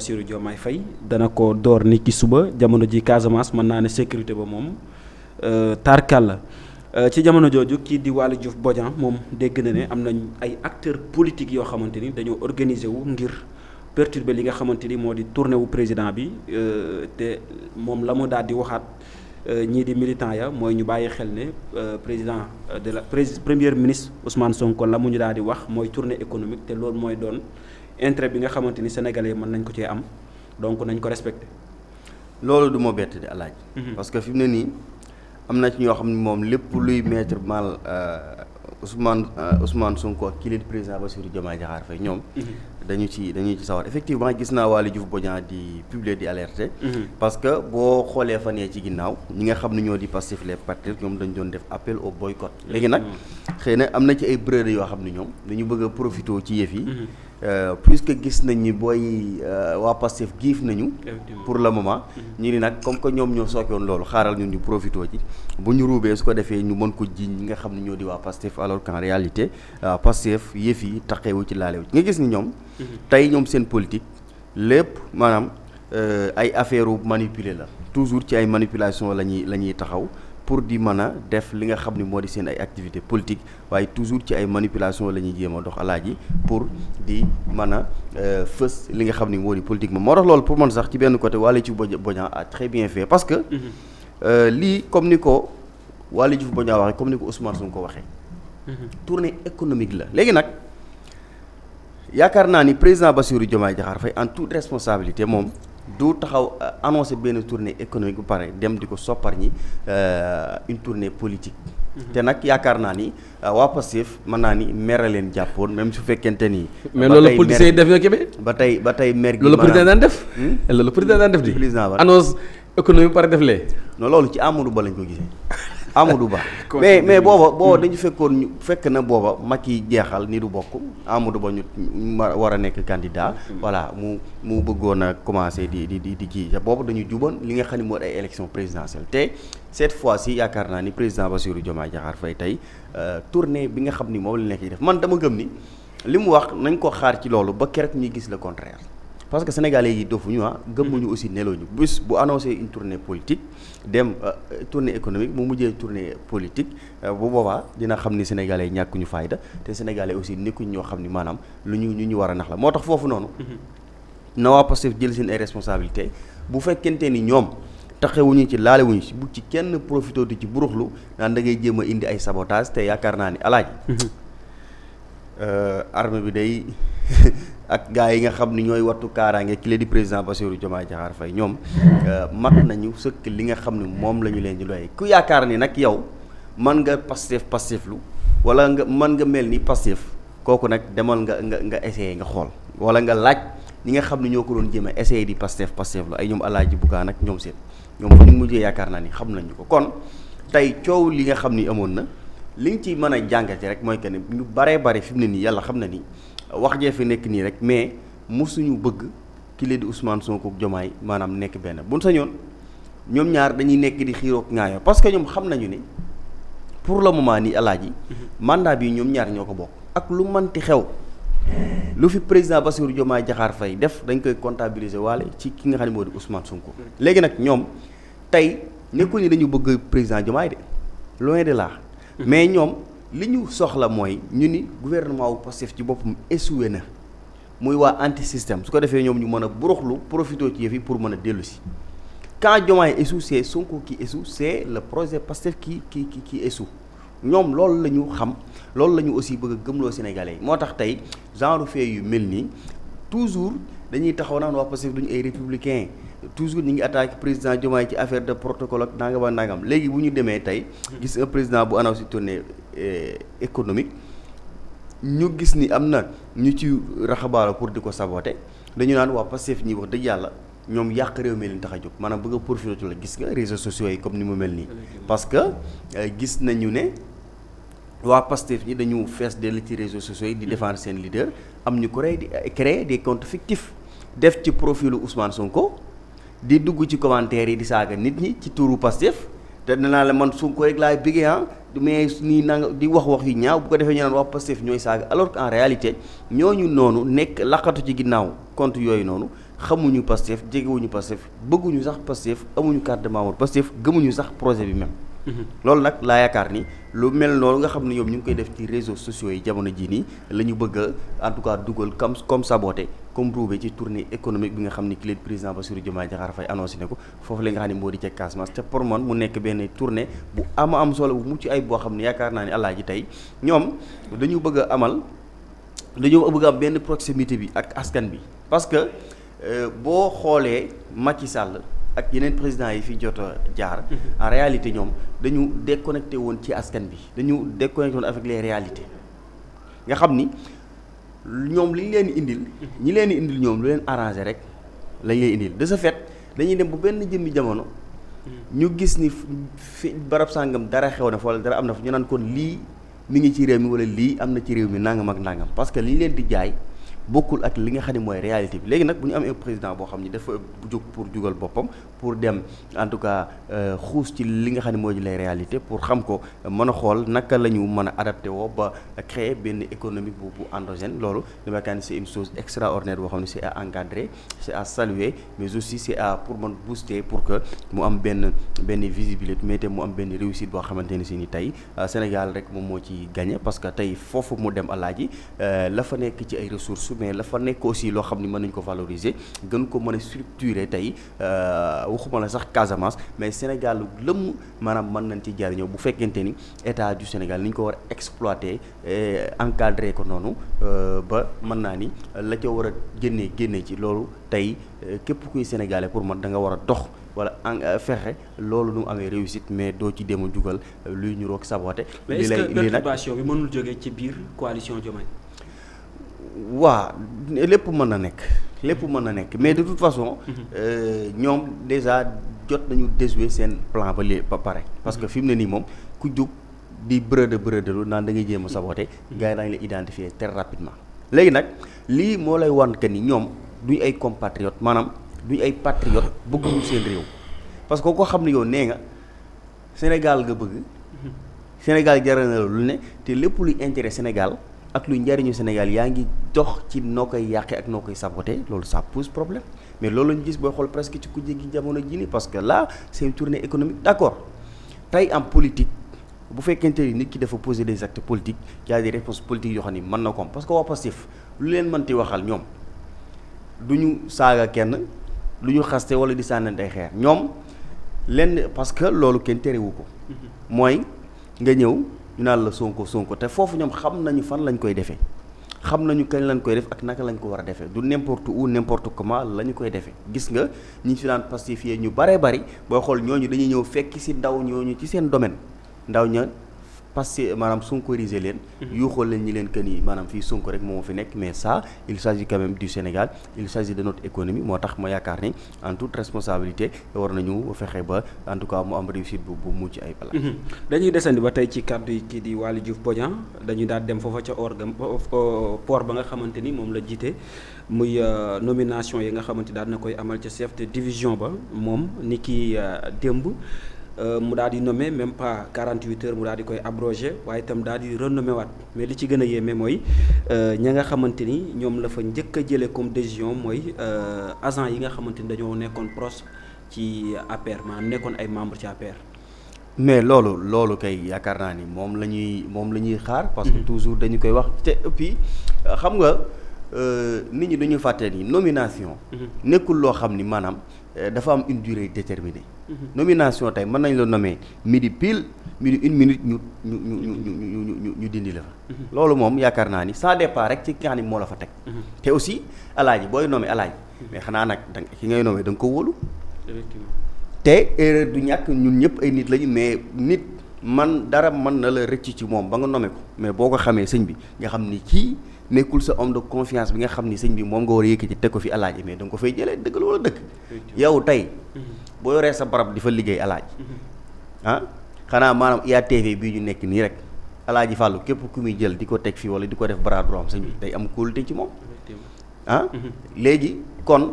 Bassirou Diomaye Faye dana ko door ni ki suba jamono ji Casamance mën naa ne sécurité ba moom tarkal la ci jamono jooju kii di Waly Diouf Bodian moom dégg na ne am nañ ay acteurs politiques yoo xamante ni dañoo organiser wu ngir perturber li nga xamante ni moo di tournée wu président bi te moom la mu daal di waxaat ñii di militant ya mooy ñu bàyyi xel ne président de la premier ministre Ousmane Sonko la mu ñu daal di wax mooy tournée économique te loolu mooy doon intérêt bi nga xamante ni sénégalais mën nañ ko cee am donc nañ ko respecté. loolu du ma bett di alaaj parce que fi mu ne nii am na ci ñoo xam ne moom lépp luy mettre mal Ousmane Sonko ak kii di président Bassirou Diomaye Diakhar Faye ñoom. dañu ci sawar effectivement gis naa Waly Diouf Bodian di publier di alerter. parce que boo xoolee fan yee ci ginnaaw ñi nga xam ne ñoo di Pastef les patriotes ñoom dañu doon def appel au boycott. léegi nag xëy na am na ci ay brèdes yoo xam ne ñoom dañu bëgg a profité ci yëf yi. puisque gis nañ ni booy waa Pastef giif nañu. pour le moment. ñu ni nag comme que ñoom ñoo sookewoon loolu xaaral ñun ñu profité ci bu ñu ruubee su ko defee ñu mën ko jiiñ ñi nga xam ne ñoo di waa Pastef alors qu'en réalité Pastef yëf yi taqeewu ci laalewu ci nga gis ni ñoom. tey ñoom seen politique lépp maanaam ay affaire manipulé la toujours ci ay manipulation la ñuy taxaw pour di mën a def li nga xam ni moo di seen ay activité politique waaye toujours ci ay manipulation la ñuy jéem a dox alaaji pour di mën a fës li nga xam ni moo di politique moom moo tax loolu pour man sax ci benn côté Waly Diouf Bodian a très bien fait parce que lii comme ni ko Waly Diouf Bodian waxee comme ni ko Ousmane Sonko ko waxee tournée économique la léegi nag yaakaar naa ni président Bassirou Diomaye Diakhar Faye en toute responsabilité moom du taxaw annoncé benn tournée économique bu pare dem di ko soppar ñi une tournée politique. te nag yaakaar naa ni waa Pastef mën naa ni mer leen jàppoon même su fekkente ni. mais loolu politiciens yi def ñoo kebe. ba tey mer gi loolu président daan def. loolu président daan def di. président ba annonce économie bu pare def lee. non loolu ci Amadou Ba lañ ko gisee. Amadou Ba mais booba dañu fekk na booba Macky jeexal ni du bokk Amadou Ba ñu war a nekk candidat voilà mu bëggoon a commencé di kii boobu dañu juboon li nga xam ne moo ay élection présidentielle te cette fois-ci yaakaar naa ni président Bassirou Diomaye Diakhar Faye tey tournée bi nga xam ni moom la nekk def man dama gëm ni li mu wax nañ ko xaar ci loolu ba keroog ñuy gis le contraire parce que sénégalais yi dofuñu gëmmuñu aussi nelooñu bés bu annoncé une tournée politique dem tournée économique mu mujjee tournée politique bu boobaa dina xam ni sénégalais yi ñàkkuñu fayda te sénégalais aussi nekkuñ ñoo xam ni maanaam lu ñu war a nax la moo tax foofu noonu na waa Pastef jël seen ay responsabilité bu fekkente ni ñoom taxewuñu ci laalewuñu ci bu ci kenn profité di ci buruxlu naan da ngay jéem a indi ay sabotage te yaakaar naa ni alaaji armée bi day ak gars yi nga xam ni ñooy wattu kaaraange ki la di président Bassirou Diomaye Diakhar Faye ñoom mat nañu sëkk li nga xam ne moom la ñu leen di doy ku yaakaar ni nag yow mën nga Pasteflu wala nga mën nga mel ni Pastef kooku nag demal nga essayé nga xool wala nga laaj ñi nga xam ne ñoo ko doon jéem a essayé di Pasteflu ay ñoom Alaaji Bugaan ak ñoom seen ñoom fu ñu mujjee yaakaar naa ni xam nañu ko kon tey coow li nga xam ni amoon na li nga ci mën a jàngate rek mooy que ne ñu bare fi mu ne nii yàlla xam na ni wax jee fi nekk nii rek mais mosuñu bëgg ki leen di Ousmane Sonko ak Diomaye maanaam nekk benn buñ sañoon ñoom ñaar dañuy nekk di xiiroo ak ŋaayoo parce que ñoom xam nañu ni pour le moment nii alaaji mandat bi ñoom ñaar ñoo ko bokk ak lu manti xew lu fi président Bassirou Diomaye Diakhar Faye def dañ koy comptabiliser waale ci ki nga xam ne moo di Ousmane Sonko léegi nag ñoom tey nekkul ni dañu bëgg président Diomaye de loin de là mais ñoom li ñu soxla mooy ñu ni gouvernement wu Pastef ci boppam échoué na muy waa anti système su ko defee ñoom ñu mën a buruxlu profité ci yëf yi pour mën a dellu si quand Diomaye échoue c'est Sonko qui échoue c'est le projet Pastef qui échoue ñoom loolu la ñu xam loolu la ñu aussi bëgg a gëmloo Sénégalais yi moo tax tey genre fait yu mel nii toujours dañuy taxaw naan waa Pastef duñu ay républicain toujours ñu ngi attaqué président Diomaye ci affaire de protocole ak nangam ak nangam léegi bu ñu demee tey gis un président bu annoncé tournée économique ñu gis ni am na ñu ci raxabaalo pour di ko saboter dañu naan waa Pastef ñi wax dëgg yàlla ñoom yàq réew mi leen tax a jóg maanaam bëgg a profité la gis nga réseaux sociaux yi comme ni mu mel nii parce que gis nañu ne waa Pastef ñi dañu fees dell ci réseaux sociaux yi di défendre seen leader am ñu créer des comptes fictifs def ci profilu Ousmane Sonko di dugg ci commentaire yi di saaga nit ñi ci tuuru Pastef te danaa la man Sonko rek laay bëggee mais nii nanga di wax yu ñaaw bu ko defee ñu naan waa Pastef ñooy saaga alors qu'en réalité ñooñu noonu nekk laqatu ci ginnaaw compte yooyu noonu xamuñu Pastef jegewuñu Pastef bëgguñu sax Pastef amuñu carte de membre Pastef gëmuñu sax projet bi même. loolu nag laa yaakaar ni lu mel noonu nga xam ne ñoom ñu ngi koy def ci réseaux sociaux yi jamono jii nii la ñu bëgg a en tout cas dugal comme saboté comme roubé ci tournée économique bi nga xam ni ki leen président Bassirou Diomaye Diakhar Faye annoncé ne ko foofu la nga xam ne moo di ca Casamance te pour man mu nekk benn tournée bu am solo bu mucc ay boo xam ne yaakaar naa ni Alaaji tey ñoom dañu bëgg a am benn proximité bi ak askan bi parce que boo xoolee Macky Sall ak yeneen présidents yi fi jot a jaar en réalité ñoom dañu déconnecté woon ci askan bi dañu déconnecté woon avec les réalités nga xam ni ñoom li ñu leen indil ñi leen indil ñoom lu leen arrangé rek lañ leen indil de ce fait dañuy dem bu benn jëmmi jamono ñu gis ni fi barab sàngam dara xew na fa wala dara am na fa ñu naan kon lii mi ngi ci réew mi wala lii am na ci réew mi nangam ak nangam parce que li ñu leen di jaay bokkul ak li nga xam ne mooy réalité bi léegi nag bu ñu amee président boo xam ni dafa jóg pour jugal boppam pour dem en tout cas xuus ci li nga xam ne mooy les réalités pour xam ko mën a xool naka la ñu mën a adapté woo ba créer benn économie bu endogène loolu dama yaakaar ni c'est une chose extraordinaire boo xam ne c'est à encadrer c'est à saluer mais aussi c'est à pour mën booster pour que mu am benn visibilité mais te mu am benn réussite boo xamante ni si ni tey Sénégal rek moom moo ci gagné parce que tey foofu mu dem Alaaji la fa nekk ci ay ressources mais la fa nekk aussi loo xam ni mën nañ ko valoriser gën ko mën a structurer tey waxuma la sax Casamance mais Sénégal lëmm maanaam mën nañ ci jariñoo bu fekkente ni état du Sénégal ni ñu ko war a exploiter encadrer ko noonu ba mën naa ni la ca war a génnee ci loolu tey képp kuy sénégalais pour man da nga war a dox wala fexe loolu nu mu amee réussite mais doo ci dem a jugal luy ñu roog saboté. mais est-ce que perturbation bi mënul jógee ci biir coalition Diomaye. waa lépp mën na nekk mais de toute façon ñoom déjà jot nañu déjouer seen plan ba pare parce que fi mu ne nii moom ku jug di bërëdëlu naan da ngay jéem a saboter gars yi daañu la identifier très rapidement léegi nag lii moo lay wan que ni ñoom duñ ay compatriotes maanaam duñ ay patriotes bëgguñu seen réew parce que ko xam ne yow nee nga Sénégal nga bëgg Sénégal jaral na lu ne te lépp luy intérêt Sénégal ak luy njariñu Sénégal yaa ngi dox ci noo koy yàqee ak noo koy saboter loolu ça pose problème mais loolu lañu gis booy xool presque ci ku jéggi jamono ji nii parce que là c'est une tournée économique d'accord tey en politique bu fekkente ni nit ki dafa poser des actes politiques y a des réponses politiques yoo xam ni mën na ko am parce que waa Pastef lu leen mënti waxal ñoom du ñu saaga kenn lu ñu xaste wala di sànnante ay xeer ñoom lenn parce que loolu kenn terewu ko mooy nga ñëw ñu naan la Sonko te foofu ñoom xam nañu fan lañ koy defee xam nañu kañ lañ koy def ak naka lañ ko war a defee du n'importe où n'importe comment la ñu koy defee gis nga ñi fi naan pacifier ñu bari booy xool ñooñu dañuy ñëw fekk ci ndaw ñooñu ci seen domaine ndaw ña parce maanaam sonkoriser leen yuuxoo leen ñi leen que ni maanaam fii Sonko rek moo fi nekk mais ça il s'agit quand même du Sénégal il s'agit de notre économie moo tax ma yaakaar ni en toute responsabilité war nañu fexe ba en tout cas mu am réussite bu mucc ay bala dañuy desandi ba tey ci kàddu yi kii di Waly Diouf Bodian dañuy daal dem foofa ca port ba nga xamante ni moom la jiite muy nomination yi nga xamante daal na koy amal ca chef de division ba moom ni ki démb mu daal di nommé même pas 48 heures mu daal di koy abrogé waaye itam daal di renommé waat mais li ci gën a yéeme mooy ña nga xamante ni ñoom la fa njëkk a jëlee comme décision mooy agent yi nga xamante ni dañoo nekkoon proche ci APR maanaam nekkoon ay membre ci APR. mais loolu kay yaakaar naa ni moom la ñuy xaar. parce que toujours dañu koy wax te et puis xam nga nit ñi dañu fàtte ni nomination. nekkul loo xam ni maanaam dafa am une durée déterminée. nomination tey mën nañ la nommer midi 1 minute ñu dindi la fa. loolu moom yaakaar naa ni ça dépend rek ci ki nga xam ni moo la fa teg. te aussi alaaji booy nommer alaaji. mais xanaa nag ki ngay nommer da nga ko wóolu. effectivement te erreur du ñàkk ñun ñëpp ay nit lañu mais nit dara mën na la rëcc ci moom ba nga nommer ko mais boo ko xamee sëñ bi nga xam ni kii nekkul sa homme de confiance bi nga xam ni sëñ bi moom nga war a yëkkati teg ko fi alaaji mais da nga ko fay jëlee dëgg la wala dëgg. yow tey boo yoree sa barab di fa liggéey alaaji xanaa maanaam IATV bii ñu nekk nii rek alaaji Fàllu képp ku muy jël di ko teg fii wala di ko def bras droit am sëñ bi day am kóolute ci moom léegi kon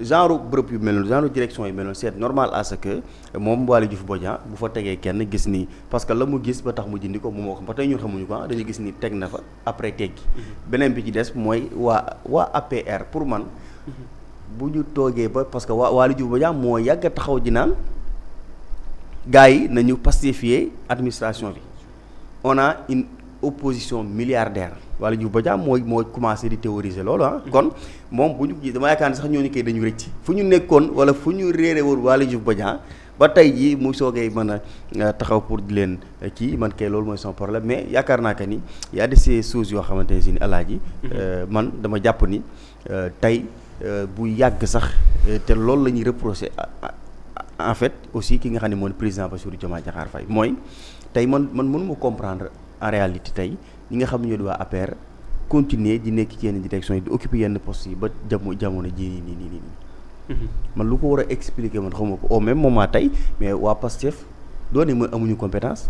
genre bërëb yu mel noonu genre direction yu mel noonu c'est normal à ce que moom Waly Diouf Bodian bu fa tegee kenn gis ni parce que la mu gis ba tax mu dindi ko moom moo xam ba tey ñun xamuñu ko dañuy gis ni teg na fa après teggi beneen bi ci des mooy waa APR pour man bu ñu toogee ba parce que Waly Diouf Bodiang moo yàgg a taxaw ji naan gars yi nañu pacifier administration bi on a une opposition milliardaire Waly Diouf Bodiang moo commencé di théoriser loolu kon moom bu ñu dama yaakaar ne sax ñooñu koy dañu rëcc fu ñu nekkoon wala fu ñu réere woon Waly Diouf Bodiang ba tey jii mu soogee mën a taxaw pour di leen kii man kay loolu mooy son problème mais yaakaar naa que ni y a de ces choses yoo xamante ne si ni alaaji man dama jàpp ni tey bu yàgg sax te loolu la ñuy reprocher en fait aussi ki nga xam ne mooy président Bassirou Diomaye Diakhar Faye mooy tey man mënuma comprendre en réalité tey ñi nga xam ne ñoo di waa APR continuer di nekk ci yenn direction yi di occuper yenn postes yi ba jamono ji nii man lu ko war a expliquer man xawma ko au même moment tey mais waa Pastef doone ma amuñu compétence.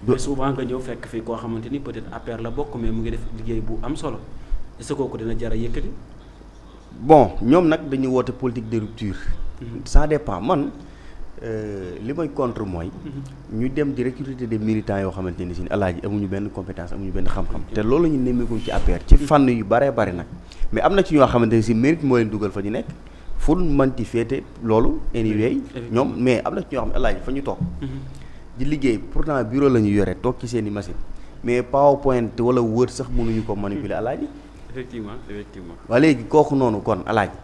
mais souvent nga ñëw fekk fii koo xamante ni peut-être APR la bokk mais mu ngi def liggéey bu am solo est-ce que kooku dina jar a yëkkati. bon ñoom nag dañuy woote politique de rupture. ça dépend man li may contre mooy. ñu dem di recruter des militants yoo xamante ni si alaaji amuñu benn compétence amuñu benn xam-xam. te loolu la ñu nemmeeku ci APR ci fànn yu baree bari nag mais am na ci ñoo xamante ni si mérite moo leen dugal fa ñu nekk. fu manti féete loolu anyway ñoom mais am na ci ñoo xam ne alaaji fa ñu toog di liggéey pourtant bureau la ñu yore toog ci seen i machine mais PowerPoint wala Word sax mënuñu ko manipuler alaaji effectivement waa léegi kooku noonu kon alaaji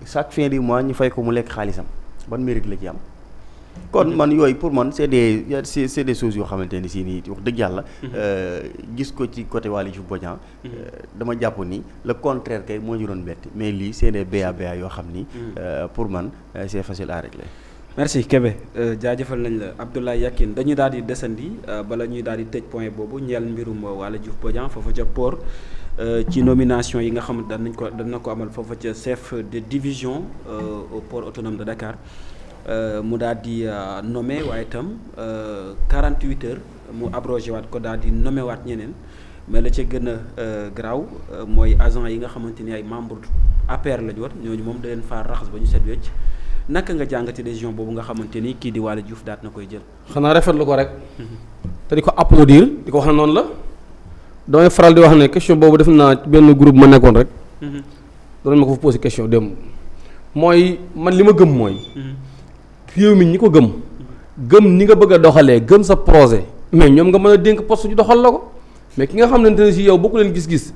chaque fin du mois ñu fay ko mu lekk xaalisam ban mérite la ci am kon man yooyu pour man c'est des choses yoo xamante ni si nii wax dëgg yàlla gis ko ci côté Waly Diouf Bodiang dama jàpp ni le contraire kay moo ñu doon bett mais lii c'est des BA yoo xam ni pour man c'est facile à régler. merci Kébé jaajëfal nañ la Abdoulaye Yakhine dañuy daal di desandi bala ñuy daal di tëj point boobu ñeel mbirum Waly Diouf Bodiang foofa ca port ci nomination yi nga xam dana ko amal foofa ca chef de division au port autonome de Dakar. mu daal di nommé waaye itam 48 heures mu abrogé waat ko daal di nommé waat ñeneen mais la ca gën a garaaw mooy agent yi nga xamante ni ay membre APR la ñu war ñooñu moom da leen faa raxas ba ñu set wecc naka nga jàngati décision boobu nga xamante ni kii di Waly Diouf daat na koy jël. xanaa rafetlu ko rek. te di ko applaudir di ko wax ne noonu la. damay faral di wax ne question boobu def naa benn groupe ma nekkoon rek. doon ma ko fa posé question démb. mooy man li ma gëm mooy. réew mi ñi ko gëm ni nga bëgg a doxalee gëm sa projet mais ñoom nga mën a dénk poste ñu doxal la ko mais ki nga xamante ne si yow bokku leen gis-gis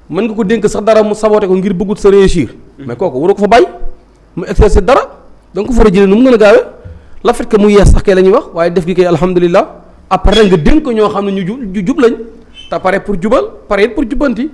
mën nga ko dénk sax dara mu saboté ko ngir bëggut sa réussir mais kooku waroo ko fa bàyyi mu exercer dara da nga ko fa a jëlee nu mu gën a gaawee la fait que mu yees sax kay la ñuy wax waaye def gi kay alhamdulilah après nga dénk ko ñoo xam ne ñu jub lañ te pare pour jubal pare it pour jubbanti